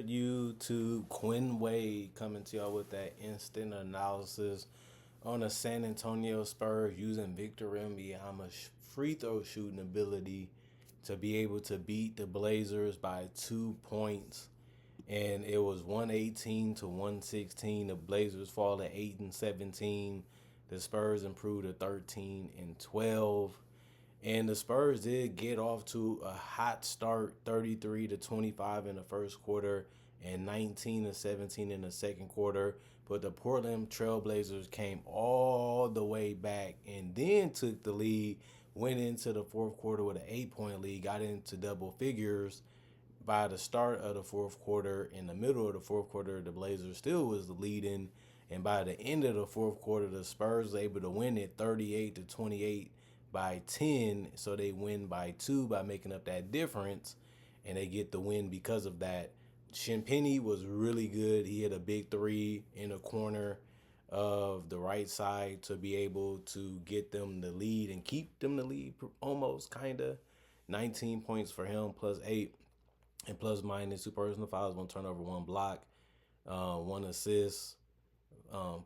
YouTube, Quinn Wade coming to y'all with that instant analysis on the San Antonio Spurs using Victor Wembanyama's free throw shooting ability to be able to beat the Blazers by 2 points. And it was 118 to 116. The Blazers fall to 8 and 17. The Spurs improved to 13 and 12. And the Spurs did get off to a hot start, 33 to 25 in the first quarter and 19 to 17 in the second quarter. But the Portland Trailblazers came all the way back and then took the lead, went into the fourth quarter with an 8 point lead, got into double figures by the start of the fourth quarter. In the middle of the fourth quarter, the Blazers still was leading. And by the end of the fourth quarter, the Spurs was able to win it 38 to 28 by 10. So they win by 2 by making up that difference. And they get the win because of that. Shinpenny was really good. He hit a big three in the corner of the right side to be able to get them the lead and keep them the lead almost, kind of. 19 points for him, plus 8 and plus minus 2 personal fouls, 1 turnover, 1 block, 1 assist,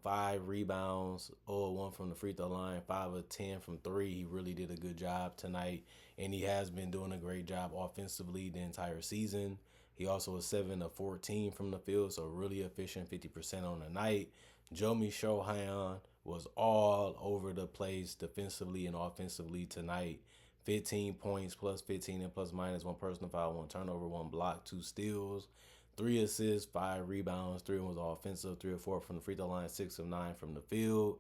5 rebounds, 1 from the free throw line, 5 of 10 from 3. He really did a good job tonight, and he has been doing a great job offensively the entire season. He also was 7 of 14 from the field, so really efficient, 50% on the night. Jomi Shohan was all over the place defensively and offensively tonight. 15 points, plus 15 and plus minus 1 personal foul, 1 turnover, 1 block, 2 steals, 3 assists, 5 rebounds. 3 was offensive, 3 or 4 from the free throw line, 6 of 9 from the field.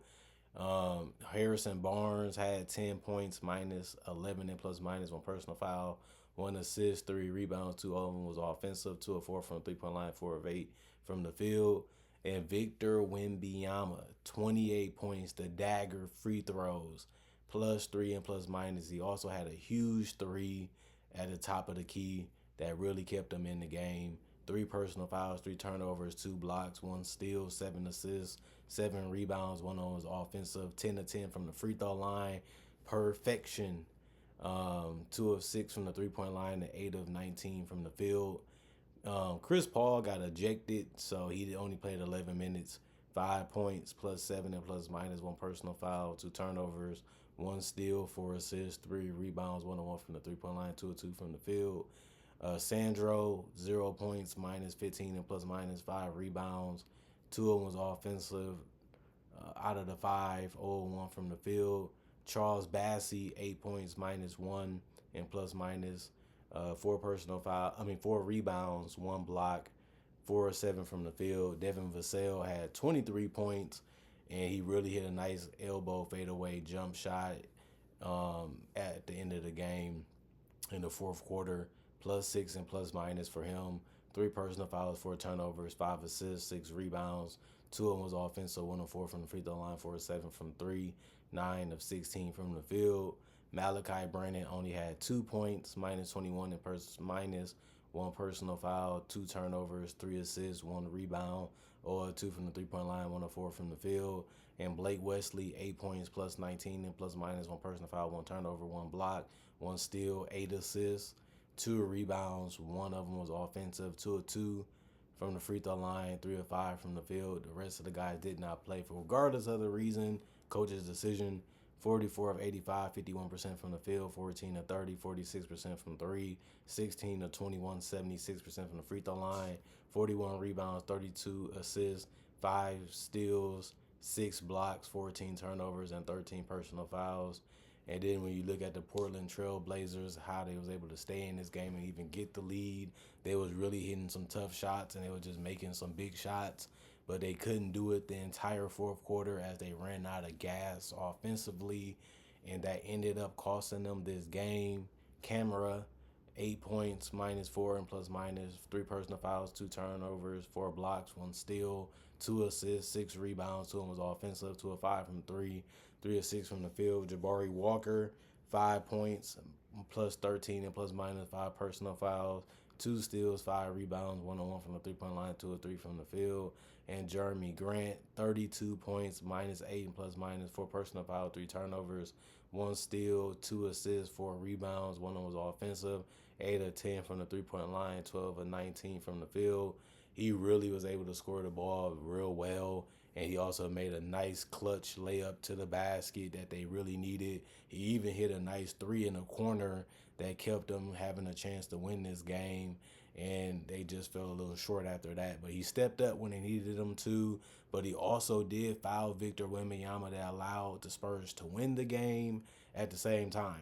Harrison Barnes had 10 points, minus 11 and plus minus 1 personal foul, 1 assist, 3 rebounds. 2 of them was offensive, 2 of 4 from the 3 point line, 4 of 8 from the field. And Victor Wembanyama, 28 points, the dagger free throws, plus 3 and plus minus. He also had a huge 3 at the top of the key that really kept him in the game. 3 personal fouls, 3 turnovers, 2 blocks, 1 steal, 7 assists, 7 rebounds. 1 of them was offensive. 10 of 10 from the free throw line, perfection. 2 of 6 from the 3 point line, and 8 of 19 from the field. Chris Paul got ejected, so he only played 11 minutes. 5 points, plus 7 and plus minus 1 personal foul, 2 turnovers, 1 steal, 4 assists, 3 rebounds, 1 of 1 from the 3 point line, 2 of 2 from the field. Sandro, 0 points, minus 15 and plus minus 5 rebounds. 2 of them was offensive. Out of the 5, 0-1 from the field. Charles Bassey, 8 points, minus 1 and plus minus 4 rebounds, 1 block, 4 or 7 from the field. Devin Vassell had 23 points, and he really hit a nice elbow fadeaway jump shot at the end of the game in the fourth quarter. Plus 6 and plus minus for him. 3 personal fouls, 4 turnovers, 5 assists, 6 rebounds. 2 of them was offensive, 1 of 4 from the free throw line, 4 of 7 from 3, 9 of 16 from the field. Malachi Brannon only had 2 points, minus 21 and minus 1 personal foul, 2 turnovers, 3 assists, 1 rebound, or 2 from the 3 point line, 1 of 4 from the field. And Blake Wesley, 8 points, plus 19 and plus minus 1 personal foul, 1 turnover, 1 block, 1 steal, 8 assists, 2 rebounds. 1 of them was offensive, 2 of 2 from the free throw line, 3 of 5 from the field. The rest of the guys did not play for regardless of the reason. Coach's decision. 44 of 85, 51% from the field, 14 of 30, 46% from 3, 16 of 21, 76% from the free throw line, 41 rebounds, 32 assists, 5 steals, 6 blocks, 14 turnovers, and 13 personal fouls. And then when you look at the Portland Trail Blazers, how they was able to stay in this game and even get the lead, they was really hitting some tough shots, and they were just making some big shots. But they couldn't do it the entire fourth quarter as they ran out of gas offensively, and that ended up costing them this game. Camera, 8 points, minus 4 and plus minus 3 personal fouls, 2 turnovers, 4 blocks, 1 steal, 2 assists, 6 rebounds. 2 of them was offensive, 2 of 5 from 3, 3 of 6 from the field. Jabari Walker, 5 points, plus 13 and plus minus 5 personal fouls, 2 steals, 5 rebounds, 1 of 1 from the 3 point line, 2 of 3 from the field. And Jeremy Grant, 32 points, minus 8 and plus minus 4 personal foul, 3 turnovers, 1 steal, 2 assists, 4 rebounds. 1 of them was offensive. 8 of 10 from the 3-point line, 12 of 19 from the field. He really was able to score the ball real well, and he also made a nice clutch layup to the basket that they really needed. He even hit a nice three in the corner that kept them having a chance to win this game, and they just fell a little short after that. But he stepped up when they needed him to, but he also did foul Victor Wembanyama that allowed the Spurs to win the game at the same time.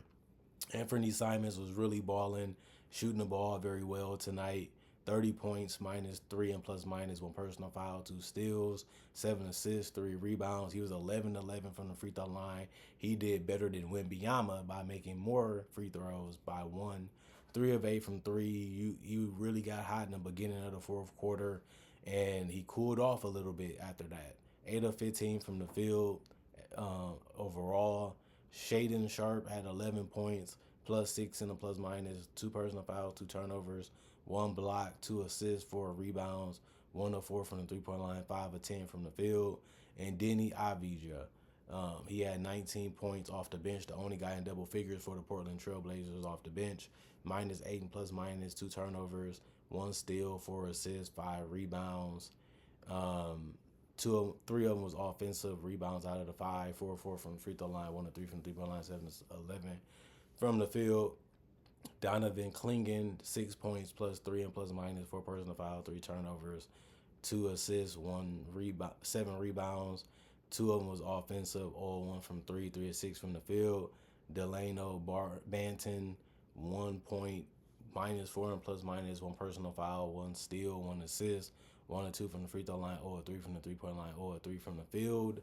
Anthony Simons was really balling, shooting the ball very well tonight. 30 points, minus three, and plus minus one personal foul, two steals, 7 assists, three rebounds. He was 11-11 from the free throw line. He did better than Wembanyama by making more free throws by one. 3 of 8 from three. You really got hot in the beginning of the fourth quarter, and he cooled off a little bit after that. 8 of 15 from the field overall. Shaden Sharp had 11 points, plus six in the plus minus, two personal fouls, two turnovers, one block, 2 assists, 4 rebounds, 1 of 4 from the 3-point line, 5 of 10 from the field. And Denny Avdija, he had 19 points off the bench, the only guy in double figures for the Portland Trailblazers off the bench. Minus 8 and plus minus, two turnovers, one steal, 4 assists, 5 rebounds. Three of them was offensive rebounds out of the five. 4 of 4 from the free throw line, 1 of 3 from the 3-point line, 7 of 11 from the field. Donovan Clingan, 6 points, plus three and plus minus, four personal foul, three turnovers, 2 assists, 7 rebounds. Two of them was offensive, all 1 from 3, 3 of 6 from the field. Delano Banton, 1 point, minus four and plus minus, one personal foul, one steal, 1 assist, 1 of 2 from the free throw line, 0 of 3 from the 3-point line, 0 of 3 from the field.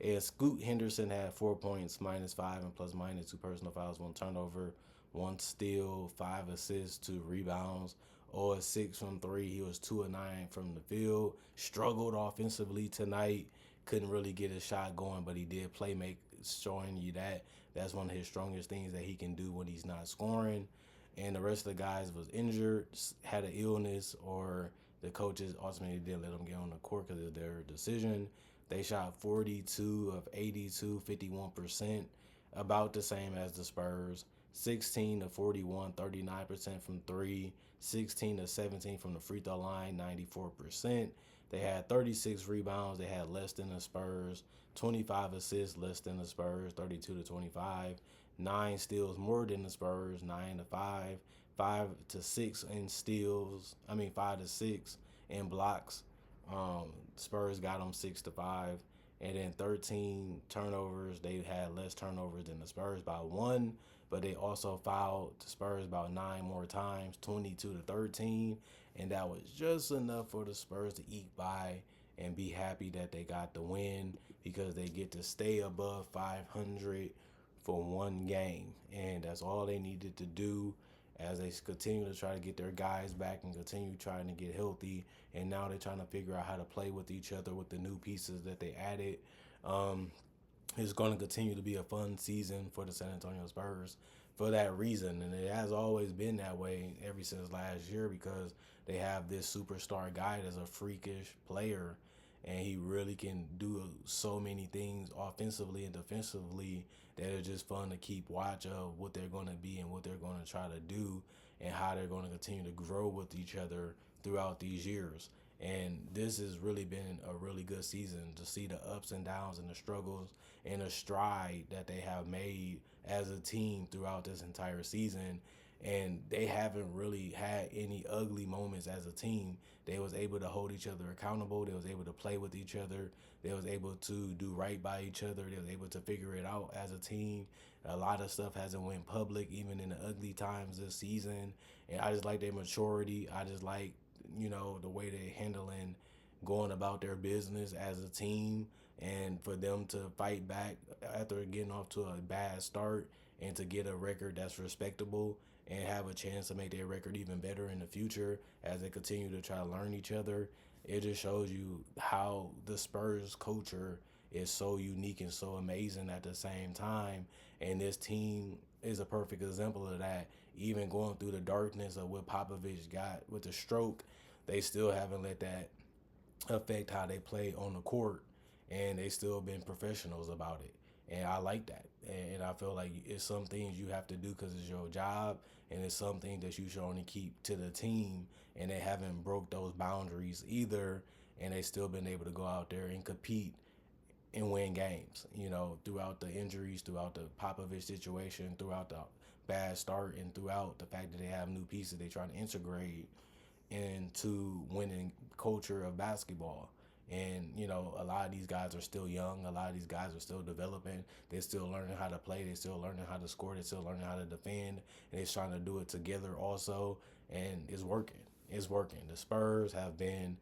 And Scoot Henderson had 4 points, -5 and plus minus, two personal fouls, one turnover, one steal, 5 assists, 2 rebounds, 0 of 6 from three. He was 2 of 9 from the field. Struggled offensively tonight. Couldn't really get his shot going, but he did play make, showing you that that's one of his strongest things that he can do when he's not scoring. And the rest of the guys was injured, had an illness, or the coaches ultimately didn't let them get on the court because of their decision. They shot 42 of 82, 51%, about the same as the Spurs. 16 to 41, 39% from three, 16 to 17 from the free throw line, 94%. They had 36 rebounds. They had less than the Spurs. 25 assists, less than the Spurs, 32 to 25. 9 steals more than the Spurs, 9 to 5. 5 to 6 in steals. 5 to 6 in blocks. Spurs got them 6 to 5. And then 13 turnovers. They had less turnovers than the Spurs by one, but they also fouled the Spurs about 9 more times, 22 to 13. And that was just enough for the Spurs to eke by and be happy that they got the win, because they get to stay above 500 for one game. And that's all they needed to do as they continue to try to get their guys back and continue trying to get healthy. And now they're trying to figure out how to play with each other with the new pieces that they added. It's going to continue to be a fun season for the San Antonio Spurs for that reason. And it has always been that way ever since last year, because they have this superstar guy that's a freakish player, and he really can do so many things offensively and defensively that are just fun to keep watch of what they're going to be and what they're going to try to do and how they're going to continue to grow with each other throughout these years. And this has really been a really good season to see the ups and downs and the struggles and the stride that they have made as a team throughout this entire season. And they haven't really had any ugly moments as a team. They was able to hold each other accountable. They was able to play with each other. They was able to do right by each other. They was able to figure it out as a team. A lot of stuff hasn't went public, even in the ugly times this season. And I just like their maturity. I just like, the way they're handling going about their business as a team, and for them to fight back after getting off to a bad start and to get a record that's respectable and have a chance to make their record even better in the future as they continue to try to learn each other. It just shows you how the Spurs culture is so unique and so amazing at the same time. And this team is a perfect example of that. Even going through the darkness of what Popovich got with the stroke, they still haven't let that affect how they play on the court, and they still been professionals about it. And I like that. And I feel like it's some things you have to do because it's your job, and it's something that you should only keep to the team. And they haven't broke those boundaries either, and they still been able to go out there and compete and win games. Throughout the injuries, throughout the Popovich situation, throughout the bad start, and throughout the fact that they have new pieces they trying to integrate into winning culture of basketball. And a lot of these guys are still young. A lot of these guys are still developing. They're still learning how to play. They're still learning how to score. They're still learning how to defend. And they're trying to do it together also. And it's working. It's working. The Spurs have been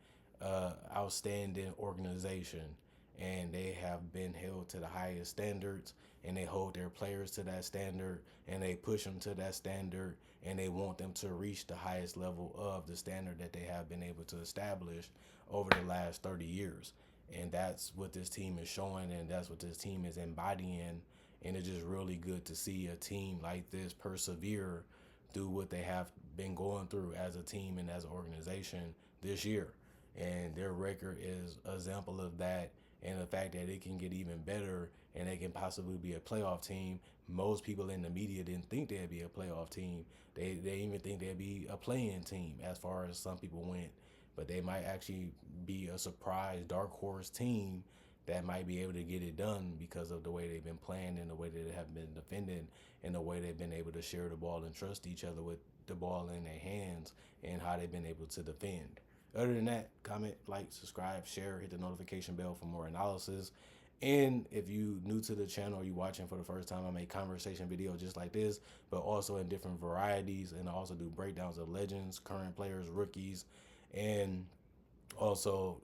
outstanding organization, and they have been held to the highest standards, and they hold their players to that standard, and they push them to that standard, and they want them to reach the highest level of the standard that they have been able to establish over the last 30 years. And that's what this team is showing, and that's what this team is embodying. And it's just really good to see a team like this persevere through what they have been going through as a team and as an organization this year. And their record is an example of that, and the fact that it can get even better and they can possibly be a playoff team. Most people in the media didn't think they'd be a playoff team. They even think they'd be a play-in team as far as some people went. But they might actually be a surprise dark horse team that might be able to get it done because of the way they've been playing and the way that they have been defending and the way they've been able to share the ball and trust each other with the ball in their hands and how they've been able to defend. Other than that, comment, like, subscribe, share, hit the notification bell for more analysis. And if you new to the channel or you watching for the first time, I make conversation videos just like this, but also in different varieties. And I also do breakdowns of legends, current players, rookies, and also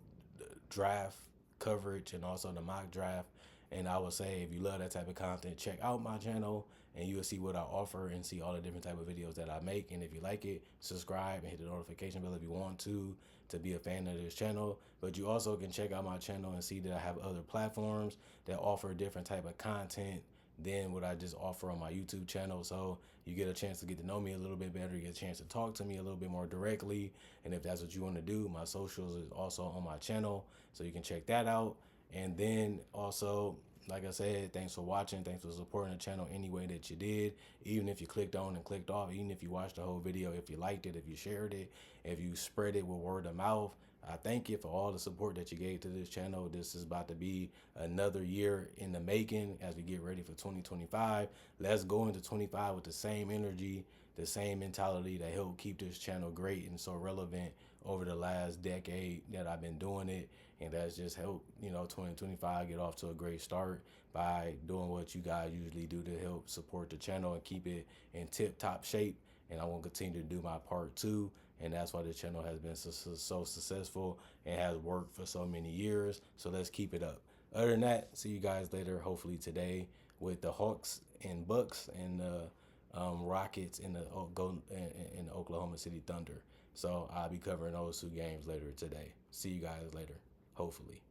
draft coverage and also the mock draft. And I would say if you love that type of content, check out my channel and you will see what I offer and see all the different type of videos that I make. And if you like it, subscribe and hit the notification bell if you want to be a fan of this channel. But you also can check out my channel and see that I have other platforms that offer different type of content than what I just offer on my YouTube channel. So you get a chance to get to know me a little bit better. You get a chance to talk to me a little bit more directly. And if that's what you want to do, my socials is also on my channel, so you can check that out. And then also, like I said, thanks for watching. Thanks for supporting the channel any way that you did. Even if you clicked on and clicked off, even if you watched the whole video, if you liked it, if you shared it, if you spread it with word of mouth, I thank you for all the support that you gave to this channel. This is about to be another year in the making as we get ready for 2025. Let's go into 25 with the same energy, the same mentality that helped keep this channel great and so relevant over the last decade that I've been doing it. And that's just helped, 2025 get off to a great start by doing what you guys usually do to help support the channel and keep it in tip-top shape. And I want to continue to do my part too. And that's why the channel has been so successful and has worked for so many years. So let's keep it up. Other than that, see you guys later, hopefully today, with the Hawks and Bucks and the Rockets and the Oklahoma City Thunder. So I'll be covering those two games later today. See you guys later, hopefully.